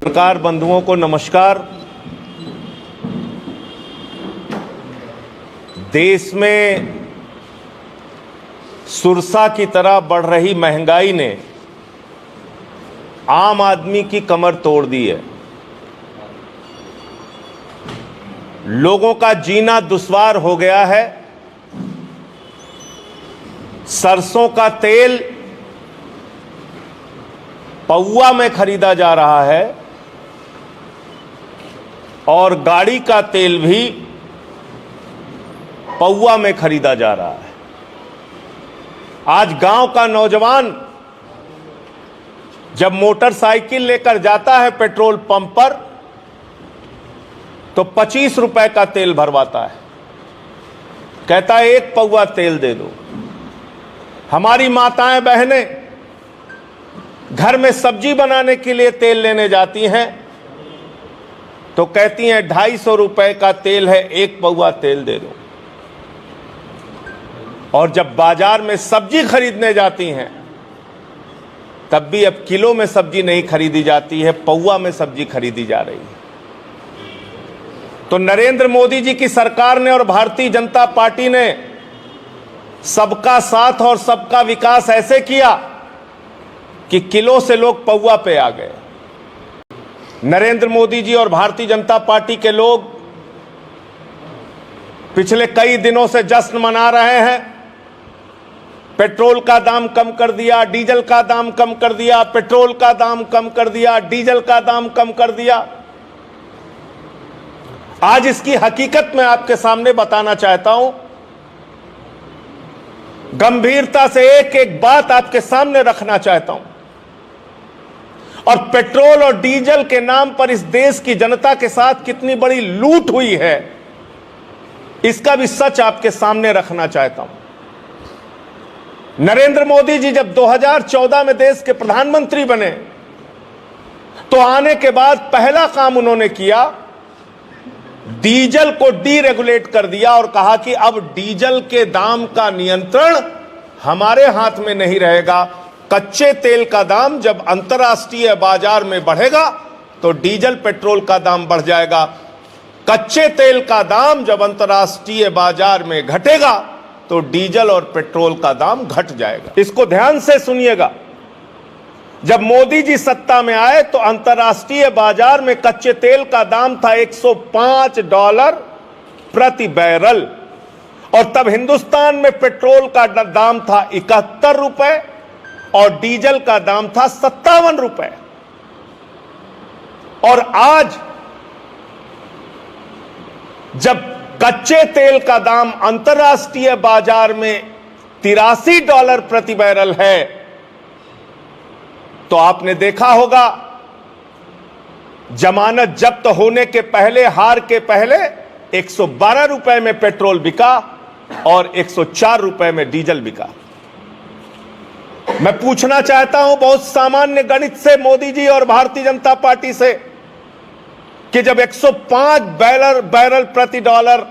पत्रकार बंधुओं को नमस्कार। देश में सुरसा की तरह बढ़ रही महंगाई ने आम आदमी की कमर तोड़ दी है। लोगों का जीना दुश्वार हो गया है। सरसों का तेल पौवा में खरीदा जा रहा है और गाड़ी का तेल भी पौवा में खरीदा जा रहा है। आज गांव का नौजवान जब मोटरसाइकिल लेकर जाता है पेट्रोल पंप पर तो 25 रुपए का तेल भरवाता है, कहता है 1 पौवा तेल दे दो। हमारी माताएं बहनें घर में सब्जी बनाने के लिए तेल लेने जाती हैं तो कहती हैं 250 रुपए का तेल है, 1 पौवा तेल दे दो। और जब बाजार में सब्जी खरीदने जाती हैं तब भी अब किलो में सब्जी नहीं खरीदी जाती है, पौवा में सब्जी खरीदी जा रही है। तो नरेंद्र मोदी जी की सरकार ने और भारतीय जनता पार्टी ने सबका साथ और सबका विकास ऐसे किया कि किलो से लोग पौवा पे आ गए। नरेंद्र मोदी जी और भारतीय जनता पार्टी के लोग पिछले कई दिनों से जश्न मना रहे हैं। पेट्रोल का दाम कम कर दिया, डीजल का दाम कम कर दिया, पेट्रोल का दाम कम कर दिया, डीजल का दाम कम कर दिया। आज इसकी हकीकत मैं आपके सामने बताना चाहता हूं। गंभीरता से एक एक बात आपके सामने रखना चाहता हूं। और पेट्रोल और डीजल के नाम पर इस देश की जनता के साथ कितनी बड़ी लूट हुई है, इसका भी सच आपके सामने रखना चाहता हूं। नरेंद्र मोदी जी जब 2014 में देश के प्रधानमंत्री बने तो आने के बाद पहला काम उन्होंने किया, डीजल को डीरेगुलेट कर दिया और कहा कि अब डीजल के दाम का नियंत्रण हमारे हाथ में नहीं रहेगा। कच्चे तेल का दाम जब अंतर्राष्ट्रीय बाजार में बढ़ेगा तो डीजल पेट्रोल का दाम बढ़ जाएगा। कच्चे तेल का दाम जब अंतर्राष्ट्रीय बाजार में घटेगा तो डीजल और पेट्रोल का दाम घट जाएगा। इसको ध्यान से सुनिएगा। जब मोदी जी सत्ता में आए तो अंतर्राष्ट्रीय बाजार में कच्चे तेल का दाम था $105 प्रति बैरल और तब हिंदुस्तान में पेट्रोल का दाम था 71 रुपए और डीजल का दाम था 57 रुपए। और आज जब कच्चे तेल का दाम अंतर्राष्ट्रीय बाजार में $83 प्रति बैरल है तो आपने देखा होगा जमानत जब्त होने के पहले, हार के पहले 112 रुपए में पेट्रोल बिका और 104 रुपए में डीजल बिका। मैं पूछना चाहता हूं बहुत सामान्य गणित से मोदी जी और भारतीय जनता पार्टी से कि जब 105 बैरल प्रति डॉलर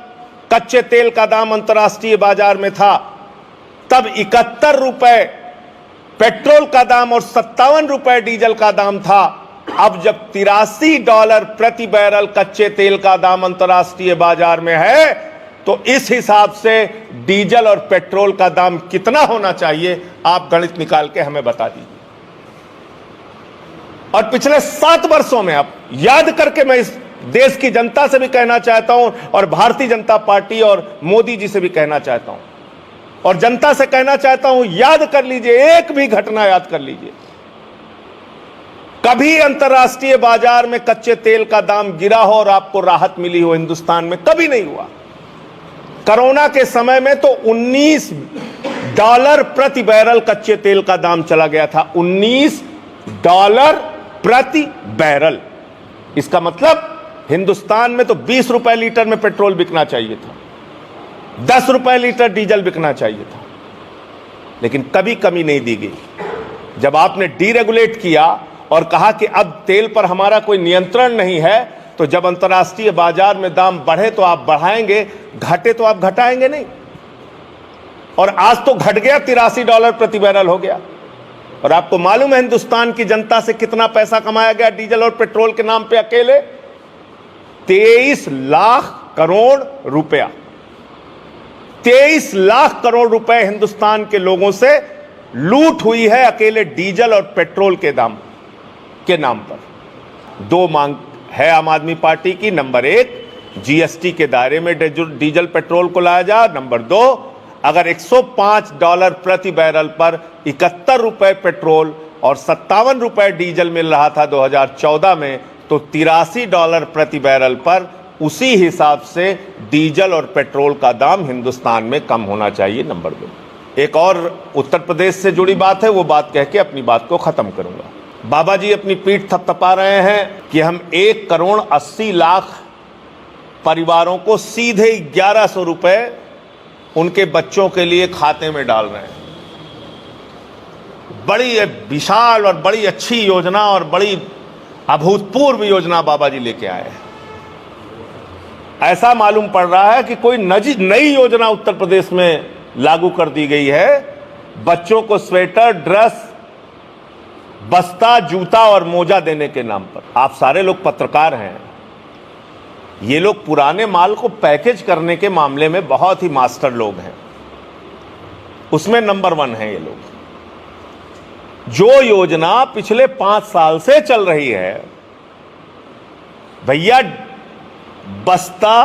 कच्चे तेल का दाम अंतर्राष्ट्रीय बाजार में था तब 71 रुपए पेट्रोल का दाम और 57 रुपए डीजल का दाम था। अब जब $83 प्रति बैरल कच्चे तेल का दाम अंतर्राष्ट्रीय बाजार में है तो इस हिसाब से डीजल और पेट्रोल का दाम कितना होना चाहिए, आप गणित निकाल के हमें बता दीजिए। और पिछले 7 वर्षों में आप याद करके मैं इस देश की जनता से भी कहना चाहता हूं और भारतीय जनता पार्टी और मोदी जी से भी कहना चाहता हूं और जनता से कहना चाहता हूं, याद कर लीजिए, एक भी घटना याद कर लीजिए। कभी अंतर्राष्ट्रीय बाजार में कच्चे तेल का दाम गिरा हो और आपको राहत मिली हो हिंदुस्तान में? कभी नहीं हुआ। कोरोना के समय में तो $19 प्रति बैरल कच्चे तेल का दाम चला गया था। $19 प्रति बैरल। इसका मतलब हिंदुस्तान में तो 20 रुपए लीटर में पेट्रोल बिकना चाहिए था, 10 रुपए लीटर डीजल बिकना चाहिए था, लेकिन कभी कमी नहीं दी गई। जब आपने डीरेगुलेट किया और कहा कि अब तेल पर हमारा कोई नियंत्रण नहीं है, तो जब अंतर्राष्ट्रीय बाजार में दाम बढ़े तो आप बढ़ाएंगे, घटे तो आप घटाएंगे नहीं। और आज तो घट गया, $83 प्रति बैरल हो गया। और आपको मालूम है हिंदुस्तान की जनता से कितना पैसा कमाया गया डीजल और पेट्रोल के नाम पे? अकेले 23 लाख करोड़ रुपया। 23 लाख करोड़ रुपए हिंदुस्तान के लोगों से लूट हुई है अकेले डीजल और पेट्रोल के दाम के नाम पर। दो मांग है आम आदमी पार्टी की। नंबर 1, जीएसटी के दायरे में डीजल पेट्रोल को लाया जा। नंबर 2, अगर $105 प्रति बैरल पर 71 रुपए पेट्रोल और 57 रुपए डीजल मिल रहा था 2014 में, तो $83 प्रति बैरल पर उसी हिसाब से डीजल और पेट्रोल का दाम हिंदुस्तान में कम होना चाहिए। नंबर 2, एक और उत्तर प्रदेश से जुड़ी बात है, वो बात कह के अपनी बात को खत्म करूंगा। बाबा जी अपनी पीठ थपथपा रहे हैं कि हम 1,80,00,000 परिवारों को सीधे 1100 रुपए उनके बच्चों के लिए खाते में डाल रहे हैं। बड़ी विशाल और बड़ी अच्छी योजना और बड़ी अभूतपूर्व योजना बाबा जी लेके आए हैं। ऐसा मालूम पड़ रहा है कि कोई नई योजना उत्तर प्रदेश में लागू कर दी गई है। बच्चों को स्वेटर, ड्रेस, बस्ता, जूता और मोजा देने के नाम पर। आप सारे लोग पत्रकार हैं, ये लोग पुराने माल को पैकेज करने के मामले में बहुत ही मास्टर लोग हैं, उसमें नंबर 1 है ये लोग। जो योजना पिछले 5 साल से चल रही है, भैया बस्ता,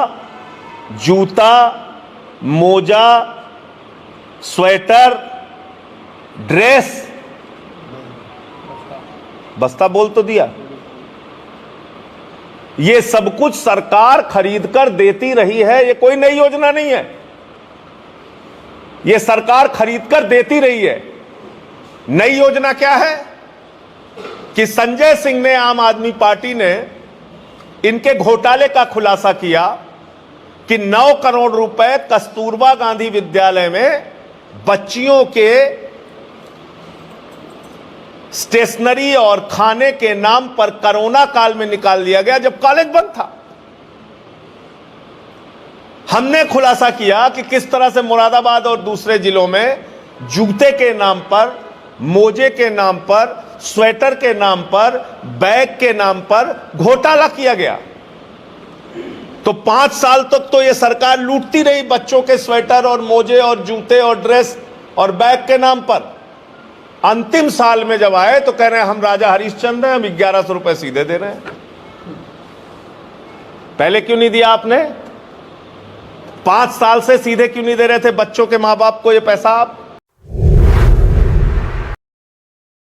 जूता, मोजा, स्वेटर, ड्रेस, बस्ता बोल तो दिया, ये सब कुछ सरकार खरीद कर देती रही है। ये कोई नई योजना नहीं है, ये सरकार खरीद कर देती रही है। नई योजना क्या है कि संजय सिंह ने, आम आदमी पार्टी ने इनके घोटाले का खुलासा किया कि 9 करोड़ रुपए कस्तूरबा गांधी विद्यालय में बच्चियों के स्टेशनरी और खाने के नाम पर कोरोना काल में निकाल दिया गया जब कॉलेज बंद था। हमने खुलासा किया कि किस तरह से मुरादाबाद और दूसरे जिलों में जूते के नाम पर, मोजे के नाम पर, स्वेटर के नाम पर, बैग के नाम पर घोटाला किया गया। तो 5 साल तक तो यह सरकार लूटती रही बच्चों के स्वेटर और मोजे और जूते और ड्रेस और बैग के नाम पर। अंतिम साल में जब आए तो कह रहे हैं हम राजा हरिश्चंद्र हैं, हम 1100 रुपए सीधे दे रहे हैं। पहले क्यों नहीं दिया आपने? 5 साल से सीधे क्यों नहीं दे रहे थे बच्चों के मां बाप को ये पैसा आप?